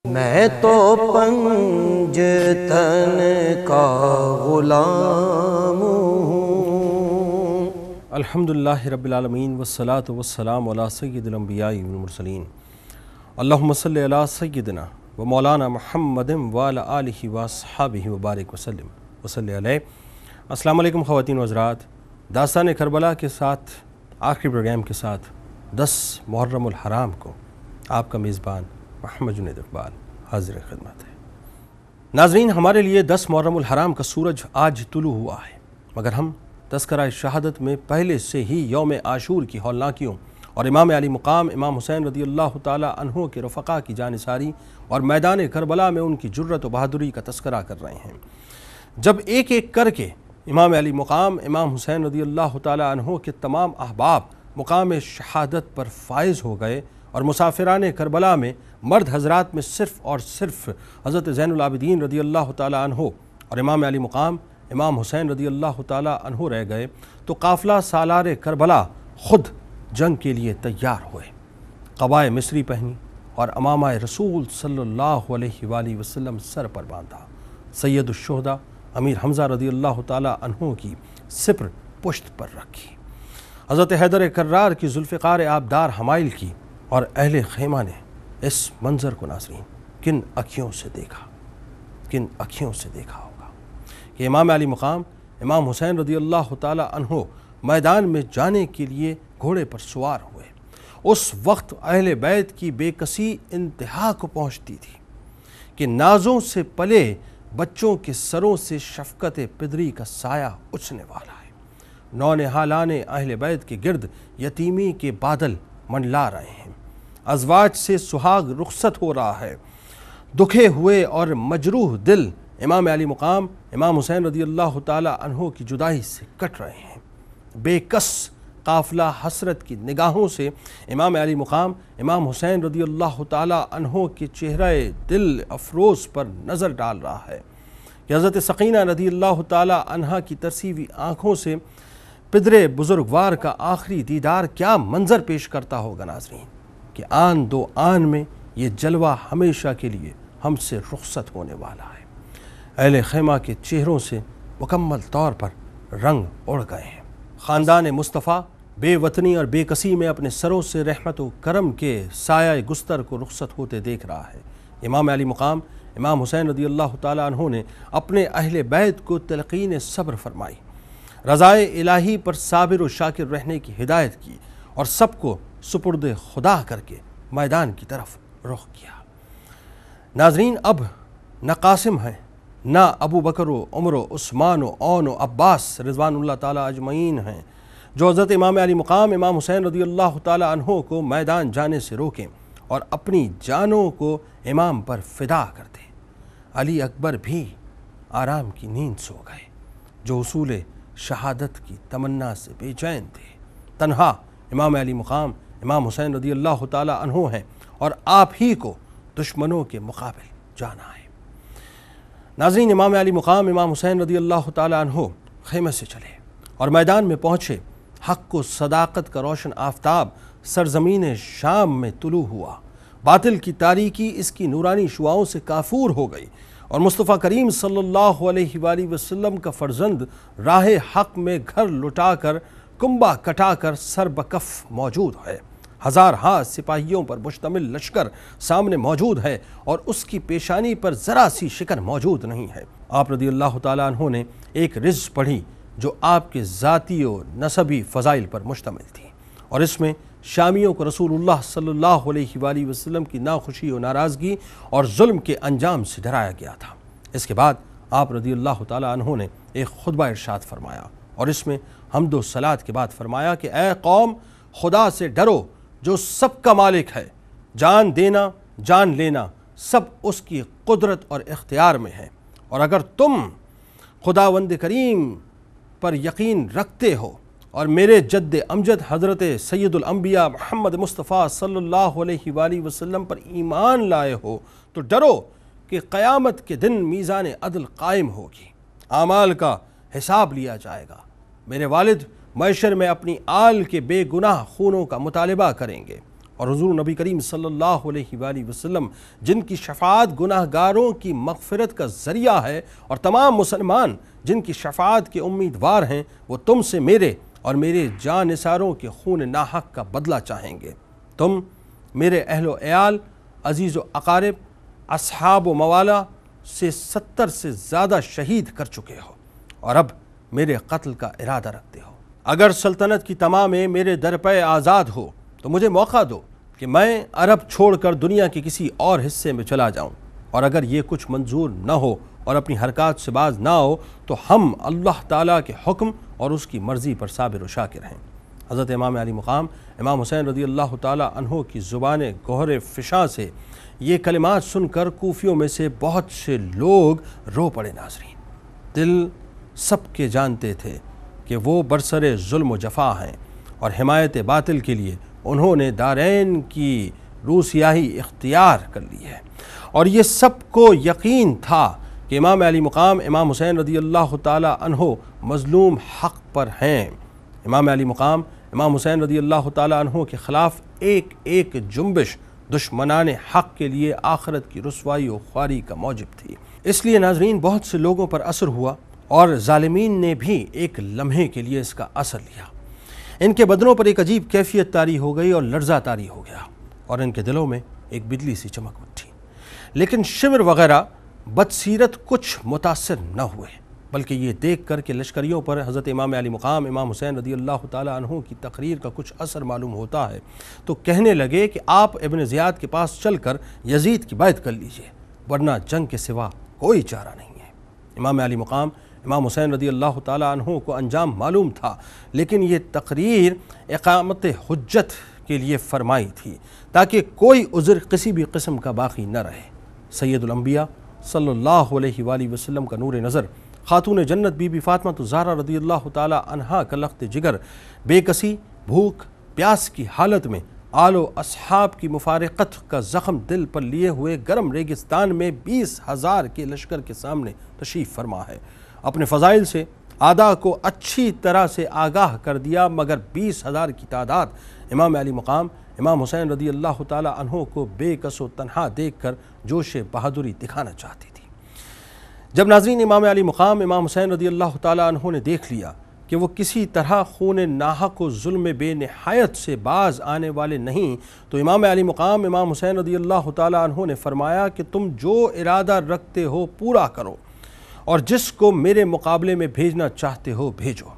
میں تو پنج تن کا غلام ہوں۔ الحمدللہ رب العالمین والصلاة والسلام علی سید الانبیاء والمرسلین، اللہم صلی علی سیدنا و مولانا محمد وعلی آلہ واصحابہ وبارک وسلم وصلی علیہ۔ السلام علیکم خواتین و حضرات، داستان کربلا کے ساتھ آخری پروگرام کے ساتھ 10 محرم الحرام کو آپ کا میزبان محمد جنید اقبال حاضر خدمت ہے۔ ناظرین، ہمارے لیے 10 محرم الحرام کا سورج آج طلوع ہوا ہے، مگر ہم تذکرہ شہادت میں پہلے سے ہی یوم عاشور کی ہولناکیوں اور امام علی مقام امام حسین رضی اللہ تعالی عنہ کے رفقا کی جانثاری اور میدان کربلا میں ان کی جرت و بہادری کا تذکرہ کر رہے ہیں۔ جب ایک ایک کر کے امام علی مقام امام حسین رضی اللہ تعالی عنہ کے تمام احباب مقام شہادت پر فائز ہو گئے اور مسافران کربلا میں مرد حضرات میں صرف اور صرف حضرت زین العابدین رضی اللہ تعالی عنہ اور امام علی مقام امام حسین رضی اللہ تعالی عنہ رہ گئے، تو قافلہ سالار کربلا خود جنگ کے لیے تیار ہوئے، قبائے مصری پہنی اور امامہ رسول صلی اللہ علیہ وآلہ وسلم سر پر باندھا، سید الشہداء امیر حمزہ رضی اللہ تعالی عنہ کی سپر پشت پر رکھی، حضرت حیدر کرار کی ذوالفقار آبدار حمائل کی، اور اہل خیمہ نے اس منظر کو ناظرین کن اکھیوں سے دیکھا ہوگا کہ امام علی مقام امام حسین رضی اللہ تعالی عنہ میدان میں جانے کے لیے گھوڑے پر سوار ہوئے۔ اس وقت اہل بیت کی بے کسی انتہا کو پہنچتی تھی کہ نازوں سے پلے بچوں کے سروں سے شفقت پدری کا سایہ اچھنے والا ہے، نونہالان اہل بیت کے گرد یتیمی کے بادل منڈلا رہے ہیں، ازواج سے سہاگ رخصت ہو رہا ہے، دکھے ہوئے اور مجروح دل امام علی مقام امام حسین رضی اللہ تعالی عنہ کی جدائی سے کٹ رہے ہیں۔ بے کس قافلہ حسرت کی نگاہوں سے امام علی مقام امام حسین رضی اللہ تعالی عنہ کے چہرہ دل افروز پر نظر ڈال رہا ہے کہ حضرت سقینہ رضی اللہ تعالی عنہ کی ترسی ہوئی آنکھوں سے پدرے بزرگوار کا آخری دیدار کیا منظر پیش کرتا ہوگا ناظرین، کہ آن دو آن میں یہ جلوہ ہمیشہ کے لیے ہم سے رخصت ہونے والا ہے۔ اہل خیمہ کے چہروں سے مکمل طور پر رنگ اڑ گئے ہیں۔ خاندان مصطفیٰ بے وطنی اور بے کسی میں اپنے سروں سے رحمت و کرم کے سایہ گستر کو رخصت ہوتے دیکھ رہا ہے۔ امام علی مقام امام حسین رضی اللہ تعالی عنہ نے اپنے اہل بیت کو تلقین صبر فرمائی، رضائے الہی پر صابر و شاکر رہنے کی ہدایت کی اور سب کو سپرد خدا کر کے میدان کی طرف رخ کیا۔ ناظرین، اب نہ قاسم ہیں، نہ ابو بکر و عمر و عثمان و عون و عباس رضوان اللہ تعالی اجمعین ہیں جو حضرت امام علی مقام امام حسین رضی اللہ تعالی عنہ کو میدان جانے سے روکیں اور اپنی جانوں کو امام پر فدا کر دیں۔ علی اکبر بھی آرام کی نیند سو گئے جو حصول شہادت کی تمنا سے بے چین تھے۔ تنہا امام علی مقام امام حسین رضی اللہ تعالی عنہ ہیں اور آپ ہی کو دشمنوں کے مقابل جانا ہے۔ ناظرین، امام علی مقام امام حسین رضی اللہ تعالی عنہ خیمے سے چلے اور میدان میں پہنچے۔ حق و صداقت کا روشن آفتاب سرزمین شام میں طلوع ہوا، باطل کی تاریکی اس کی نورانی شعاؤں سے کافور ہو گئی اور مصطفیٰ کریم صلی اللہ علیہ وآلہ وسلم کا فرزند راہ حق میں گھر لٹا کر کنبہ کٹا کر سر بکف موجود ہے۔ ہزار ہاں سپاہیوں پر مشتمل لشکر سامنے موجود ہے اور اس کی پیشانی پر ذرا سی شکن موجود نہیں ہے۔ آپ رضی اللہ تعالیٰ عنہ نے ایک رز پڑھی جو آپ کے ذاتی و نسبی فضائل پر مشتمل تھی، اور اس میں شامیوں کو رسول اللہ صلی اللہ علیہ وآلہ وسلم کی ناخوشی و ناراضگی اور ظلم کے انجام سے ڈرایا گیا تھا۔ اس کے بعد آپ رضی اللہ تعالیٰ عنہ نے ایک خطبہ ارشاد فرمایا اور اس میں حمد و صلات کے بعد فرمایا کہ اے قوم، خدا سے ڈرو جو سب کا مالک ہے، جان دینا جان لینا سب اس کی قدرت اور اختیار میں ہے، اور اگر تم خداوند کریم پر یقین رکھتے ہو اور میرے جد امجد حضرت سید الانبیاء محمد مصطفیٰ صلی اللہ علیہ وآلہ وسلم پر ایمان لائے ہو تو ڈرو کہ قیامت کے دن میزان عدل قائم ہوگی، اعمال کا حساب لیا جائے گا۔ میرے والد معاشر میں اپنی آل کے بے گناہ خونوں کا مطالبہ کریں گے اور حضور نبی کریم صلی اللہ علیہ وآلہ وسلم جن کی شفاعت گناہگاروں کی مغفرت کا ذریعہ ہے، اور تمام مسلمان جن کی شفاعت کے امیدوار ہیں، وہ تم سے میرے اور میرے جاں نثاروں کے خون ناحق کا بدلہ چاہیں گے۔ تم میرے اہل و عیال، عزیز و اقارب، اصحاب و موالا سے 70 سے زیادہ شہید کر چکے ہو، اور اب میرے قتل کا ارادہ رکھتے ہو۔ اگر سلطنت کی تمامیں میرے در پہ آزاد ہو تو مجھے موقع دو کہ میں عرب چھوڑ کر دنیا کے کسی اور حصے میں چلا جاؤں، اور اگر یہ کچھ منظور نہ ہو اور اپنی حرکات سے باز نہ ہو تو ہم اللہ تعالیٰ کے حکم اور اس کی مرضی پر صابر و شاکر ہیں۔ حضرت امام علی مقام امام حسین رضی اللہ تعالیٰ عنہ کی زبان گوہر فشاں سے یہ کلمات سن کر کوفیوں میں سے بہت سے لوگ رو پڑے۔ ناظرین، دل سب کے جانتے تھے کہ وہ برسر ظلم و جفا ہیں، اور حمایت باطل کے لیے انہوں نے دارین کی روسیاہی اختیار کر لی ہے، اور یہ سب کو یقین تھا کہ امام علی مقام امام حسین رضی اللہ تعالیٰ عنہ مظلوم حق پر ہیں۔ امام علی مقام امام حسین رضی اللہ تعالیٰ عنہ کے خلاف ایک ایک جنبش دشمنان حق کے لیے آخرت کی رسوائی و خواری کا موجب تھی۔ اس لیے ناظرین، بہت سے لوگوں پر اثر ہوا، اور ظالمین نے بھی ایک لمحے کے لیے اس کا اثر لیا۔ ان کے بدنوں پر ایک عجیب کیفیت طاری ہو گئی اور لرزہ طاری ہو گیا، اور ان کے دلوں میں ایک بجلی سی چمک اٹھی۔ لیکن شمر وغیرہ بدسیرت کچھ متاثر نہ ہوئے، بلکہ یہ دیکھ کر کہ لشکریوں پر حضرت امام علی مقام امام حسین رضی اللہ تعالیٰ عنہ کی تقریر کا کچھ اثر معلوم ہوتا ہے، تو کہنے لگے کہ آپ ابن زیاد کے پاس چل کر یزید کی بیعت کر لیجئے، ورنہ جنگ کے سوا کوئی چارہ نہیں ہے۔ امام علی مقام امام حسین رضی اللہ تعالیٰ عنہ کو انجام معلوم تھا، لیکن یہ تقریر اقامت حجت کے لیے فرمائی تھی تاکہ کوئی عذر کسی بھی قسم کا باقی نہ رہے۔ سید الانبیاء صلی اللہ علیہ وآلہ وسلم کا نور نظر، خاتون جنت بی بی فاطمہ الزہرا رضی اللہ تعالیٰ عنہا کا لخت جگر، بے کسی، بھوک، پیاس کی حالت میں آل و اصحاب کی مفارقت کا زخم دل پر لیے ہوئے گرم ریگستان میں 20,000 کے لشکر کے سامنے تشریف فرما ہے۔ اپنے فضائل سے اعداء کو اچھی طرح سے آگاہ کر دیا، مگر 20,000 کی تعداد امام علی مقام امام حسین رضی اللہ تعالیٰ عنہ کو بے کس و تنہا دیکھ کر جوش بہادری دکھانا چاہتی تھی۔ جب ناظرین امام علی مقام امام حسین رضی اللہ تعالیٰ عنہ نے دیکھ لیا کہ وہ کسی طرح خون ناحق و ظلم بے نہایت سے باز آنے والے نہیں، تو امام علی مقام امام حسین رضی اللہ تعالیٰ عنہ نے فرمایا کہ تم جو ارادہ رکھتے ہو پورا کرو، اور جس کو میرے مقابلے میں بھیجنا چاہتے ہو بھیجو۔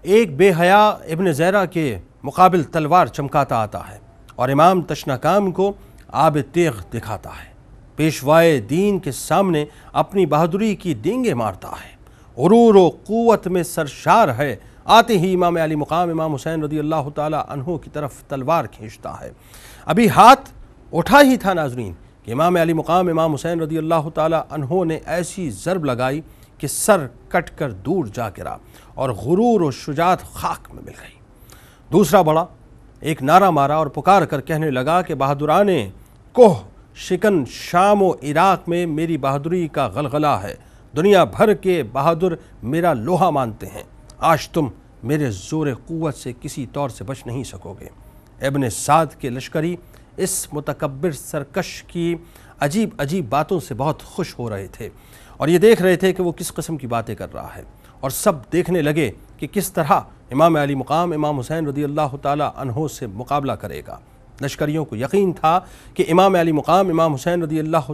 ایک بے حیا ابن زیرہ کے مقابل تلوار چمکاتا آتا ہے، اور امام تشناکام کو آب تیغ دکھاتا ہے، پیشوائے دین کے سامنے اپنی بہادری کی ڈینگیں مارتا ہے، غرور و قوت میں سرشار ہے، آتے ہی امام علی مقام امام حسین رضی اللہ تعالیٰ عنہ کی طرف تلوار کھینچتا ہے۔ ابھی ہاتھ اٹھا ہی تھا ناظرین کہ امام علی مقام امام حسین رضی اللہ تعالیٰ عنہ نے ایسی ضرب لگائی کہ سر کٹ کر دور جا گرا، اور غرور و شجاعت خاک میں مل گئی۔ دوسرا بڑا ایک نعرہ مارا اور پکار کر کہنے لگا کہ بہادران کوہ شکن شام و عراق میں میری بہادری کا غلغلہ ہے، دنیا بھر کے بہادر میرا لوہا مانتے ہیں، آج تم میرے زور قوت سے کسی طور سے بچ نہیں سکو گے۔ ابن سعد کے لشکری اس متکبر سرکش کی عجیب عجیب باتوں سے بہت خوش ہو رہے تھے، اور یہ دیکھ رہے تھے کہ وہ کس قسم کی باتیں کر رہا ہے، اور سب دیکھنے لگے کہ کس طرح امام علی مقام امام حسین رضی اللہ تعالیٰ عنہ سے مقابلہ کرے گا۔ لشکریوں کو یقین تھا کہ امام علی مقام امام حسین رضی اللہ